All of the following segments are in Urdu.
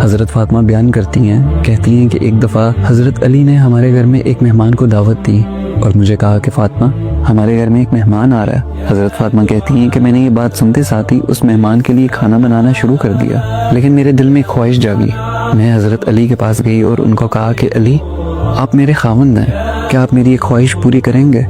حضرت فاطمہ بیان کرتی ہیں، کہتی ہیں کہ ایک دفعہ حضرت علی نے ہمارے گھر میں ایک مہمان کو دعوت دی اور مجھے کہا کہ فاطمہ ہمارے گھر میں ایک مہمان آ رہا ہے۔ حضرت فاطمہ کہتی ہیں کہ میں نے یہ بات سنتے ساتھ ہی اس مہمان کے لیے کھانا بنانا شروع کر دیا، لیکن میرے دل میں ایک خواہش جاگی۔ میں حضرت علی کے پاس گئی اور ان کو کہا کہ علی، آپ میرے خاوند ہیں، کیا آپ میری ایک خواہش پوری کریں گے؟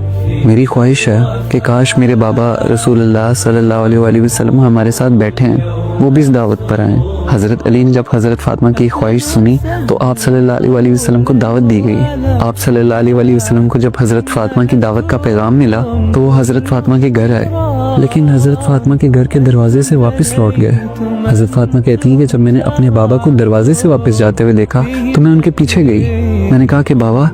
میری خواہش ہے کہ کاش میرے بابا رسول اللہ صلی اللہ علیہ وآلہ وسلم ہمارے ساتھ بیٹھے ہیں، وہ بھی اس دعوت پر آئیں۔ حضرت علی نے جب حضرت فاطمہ کی خواہش سنی تو آپ صلی اللہ علیہ وآلہ وسلم کو دعوت دی گئی۔ آپ صلی اللہ علیہ وآلہ وسلم کو جب حضرت فاطمہ کی دعوت کا پیغام ملا تو وہ حضرت فاطمہ کے گھر آئے، لیکن حضرت فاطمہ کے گھر کے دروازے سے واپس لوٹ گئے۔ حضرت فاطمہ کہتی ہیں کہ جب میں نے اپنے بابا کو دروازے سے واپس جاتے ہوئے دیکھا تو میں ان کے پیچھے گئی۔ میں نے کہا کہ بابا،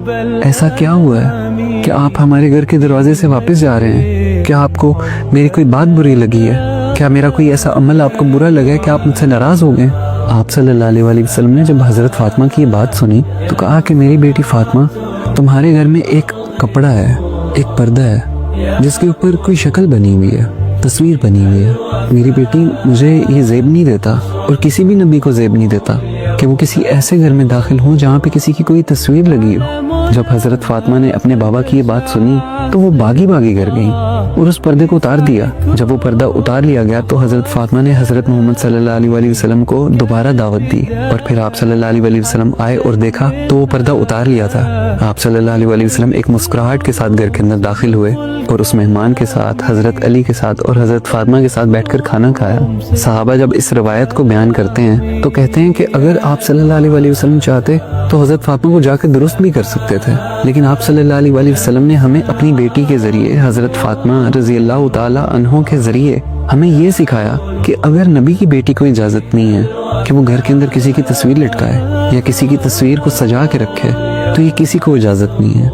ایسا کیا ہوا ہے کہ آپ ہمارے گھر کے دروازے سے واپس جا رہے ہیں؟ کیا آپ کو میری کوئی بات بری لگی ہے؟ کیا میرا کوئی ایسا عمل آپ کو برا لگا ہے کہ آپ مجھ سے ناراض ہو گئے؟ آپ صلی اللہ علیہ وآلہ وسلم نے جب حضرت فاطمہ کی یہ بات سنی تو کہا کہ میری بیٹی فاطمہ، تمہارے گھر میں ایک کپڑا ہے، ایک پردہ ہے جس کے اوپر کوئی شکل بنی ہوئی ہے، تصویر بنی ہوئی ہے۔ میری بیٹی، مجھے یہ زیب نہیں دیتا اور کسی بھی نبی کو زیب نہیں دیتا کہ وہ کسی ایسے گھر میں داخل ہوں جہاں پہ کسی کی کوئی تصویر لگی ہو۔ جب حضرت فاطمہ نے اپنے بابا کی یہ بات سنی تو وہ باغی گھر گئیں اور اس پردے کو اتار دیا۔ جب وہ پردہ اتار لیا گیا تو حضرت فاطمہ نے حضرت محمد صلی اللہ علیہ وآلہ وسلم کو دوبارہ دعوت دی، اور پھر آپ صلی اللہ علیہ وآلہ وسلم آئے اور دیکھا تو وہ پردہ اتار لیا تھا۔ آپ صلی اللہ علیہ وآلہ وسلم ایک مسکراہٹ کے ساتھ گھر کے اندر داخل ہوئے اور اس مہمان کے ساتھ، حضرت علی کے ساتھ اور حضرت فاطمہ کے ساتھ بیٹھ کر کھانا کھایا۔ صحابہ جب اس روایت کو بیان کرتے ہیں تو کہتے ہیں کہ اگر آپ صلی اللہ علیہ وآلہ وسلم چاہتے تو حضرت فاطمہ کو جا کے درست بھی کر سکتے تھے، لیکن آپ صلی اللہ علیہ وآلہ وسلم نے ہمیں اپنی بیٹی کے ذریعے، حضرت فاطمہ رضی اللہ تعالی عنہ کے ذریعے ہمیں یہ سکھایا کہ اگر نبی کی بیٹی کو اجازت نہیں ہے کہ وہ گھر کے اندر کسی کی تصویر لٹکائے یا کسی کی تصویر کو سجا کے رکھے تو یہ کسی کو اجازت نہیں ہے۔